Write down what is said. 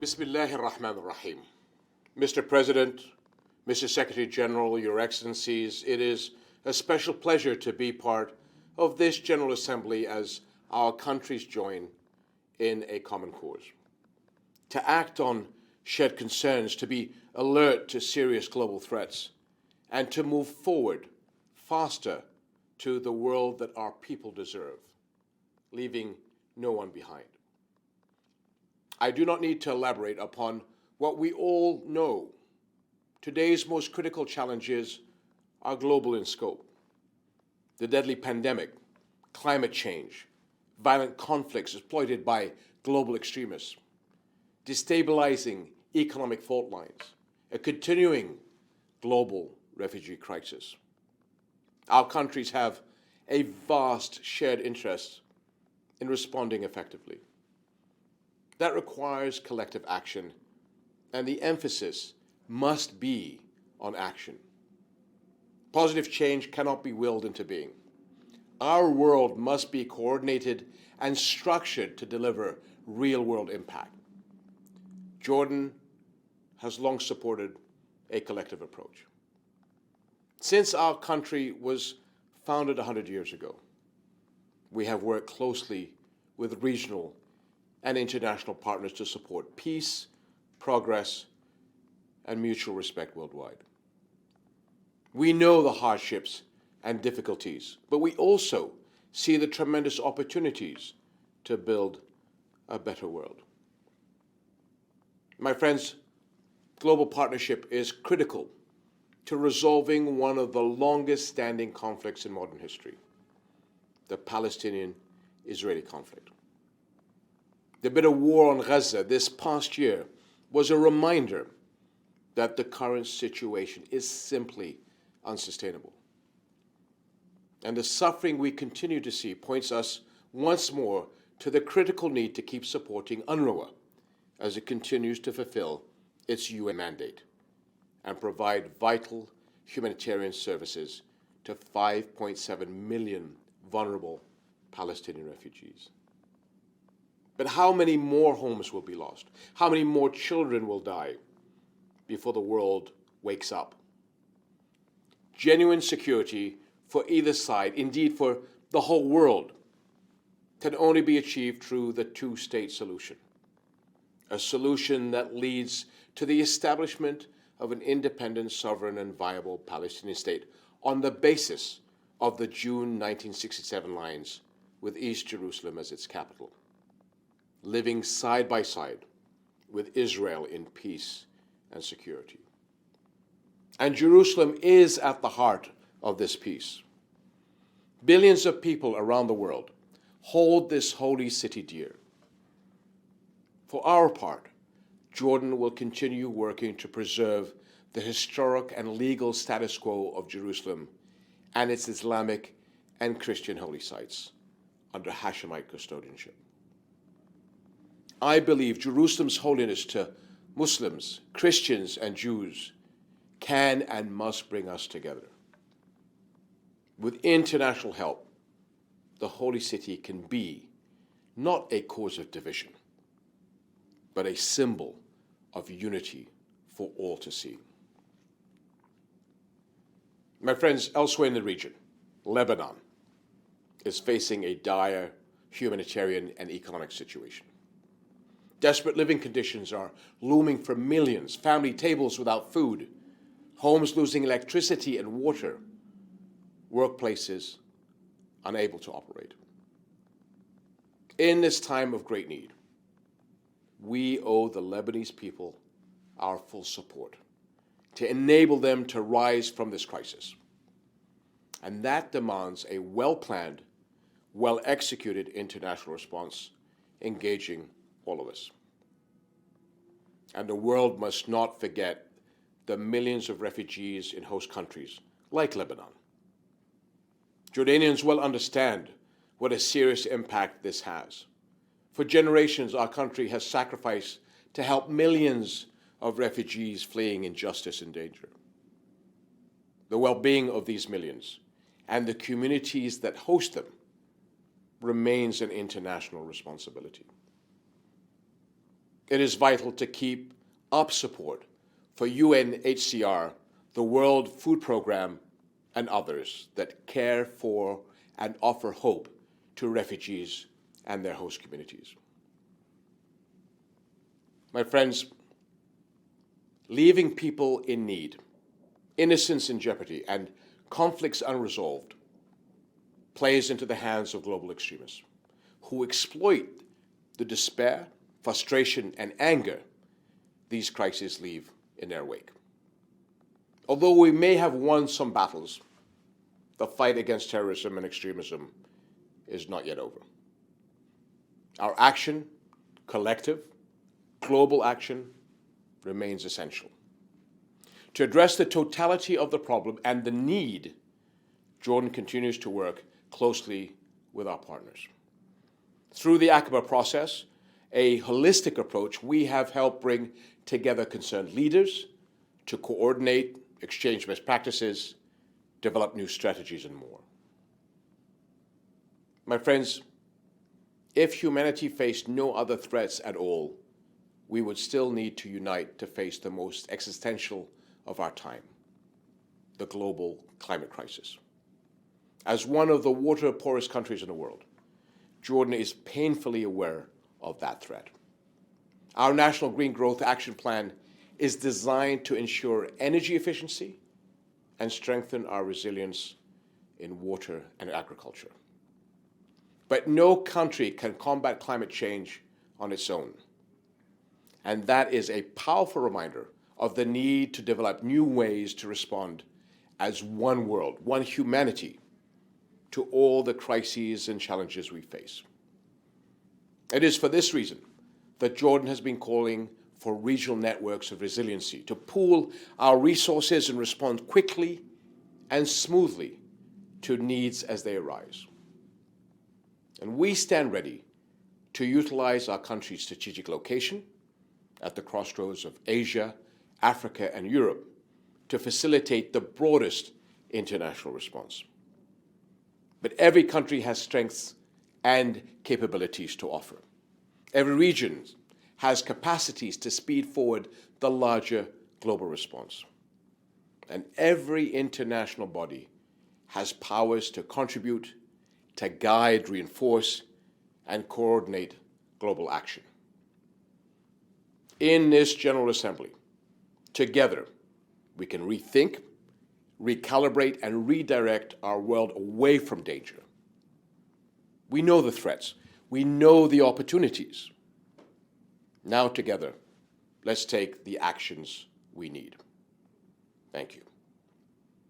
Bismillahir Rahmanir Rahim. Mr. President, Mr. Secretary General, Your Excellencies, it is a special pleasure to be part of this General Assembly as our countries join in a common cause. To act on shared concerns, to be alert to serious global threats, and to move forward faster to the world that our people deserve, leaving no one behind. I do not need to elaborate upon what we all know. Today's most critical challenges are global in scope. The deadly pandemic, climate change, violent conflicts exploited by global extremists, destabilizing economic fault lines, a continuing global refugee crisis. Our countries have a vast shared interest in responding effectively. That requires collective action, and the emphasis must be on action. Positive change cannot be willed into being. Our world must be coordinated and structured to deliver real-world impact. Jordan has long supported a collective approach. Since our country was founded 100 years ago, we have worked closely with regional and international partners to support peace, progress, and mutual respect worldwide. We know the hardships and difficulties, but we also see the tremendous opportunities to build a better world. My friends, global partnership is critical to resolving one of the longest-standing conflicts in modern history, the Palestinian-Israeli conflict. The bitter war on Gaza this past year was a reminder that the current situation is simply unsustainable. And the suffering we continue to see points us once more to the critical need to keep supporting UNRWA as it continues to fulfill its UN mandate and provide vital humanitarian services to 5.7 million vulnerable Palestinian refugees. But how many more homes will be lost? How many more children will die before the world wakes up? Genuine security for either side, indeed for the whole world, can only be achieved through the two-state solution, a solution that leads to the establishment of an independent, sovereign, and viable Palestinian state on the basis of the June 1967 lines with East Jerusalem as its capital, living side by side with Israel in peace and security. And Jerusalem is at the heart of this peace. Billions of people around the world hold this holy city dear. For our part, Jordan will continue working to preserve the historic and legal status quo of Jerusalem and its Islamic and Christian holy sites under Hashemite custodianship. I believe Jerusalem's holiness to Muslims, Christians, and Jews can and must bring us together. With international help, the holy city can be not a cause of division, but a symbol of unity for all to see. My friends, elsewhere in the region, Lebanon is facing a dire humanitarian and economic situation. Desperate living conditions are looming for millions, family tables without food, homes losing electricity and water, workplaces unable to operate. In this time of great need, we owe the Lebanese people our full support to enable them to rise from this crisis. And that demands a well-planned, well-executed international response engaging all of us. And the world must not forget the millions of refugees in host countries like Lebanon. Jordanians well understand what a serious impact this has. For generations, our country has sacrificed to help millions of refugees fleeing injustice and danger. The well-being of these millions and the communities that host them remains an international responsibility. it is vital to keep up support for UNHCR, the World Food Programme, and others that care for and offer hope to refugees and their host communities. My friends, leaving people in need, innocence in jeopardy, and conflicts unresolved plays into the hands of global extremists who exploit the despair, frustration, and anger these crises leave in their wake. Although we may have won some battles, the fight against terrorism and extremism is not yet over. Our action, collective, global action, remains essential. To address the totality of the problem and the need, Jordan continues to work closely with our partners. Through the Aqaba process, a holistic approach, we have helped bring together concerned leaders to coordinate, exchange best practices, develop new strategies, and more. My friends, if humanity faced no other threats at all, we would still need to unite to face the most existential of our time, the global climate crisis. As one of the water-poorest countries in the world, Jordan is painfully aware of that threat. Our National Green Growth Action Plan is designed to ensure energy efficiency and strengthen our resilience in water and agriculture. But no country can combat climate change on its own. And that is a powerful reminder of the need to develop new ways to respond as one world, one humanity, to all the crises and challenges we face. It is for this reason that Jordan has been calling for regional networks of resiliency to pool our resources and respond quickly and smoothly to needs as they arise. And we stand ready to utilize our country's strategic location at the crossroads of Asia, Africa, and Europe to facilitate the broadest international response. But every country has strengths and capabilities to offer. Every region has capacities to speed forward the larger global response. And every international body has powers to contribute, to guide, reinforce, and coordinate global action. In this General Assembly, together, we can rethink, recalibrate, and redirect our world away from danger. We know the threats. We know the opportunities. Now together, let's take the actions we need. Thank you.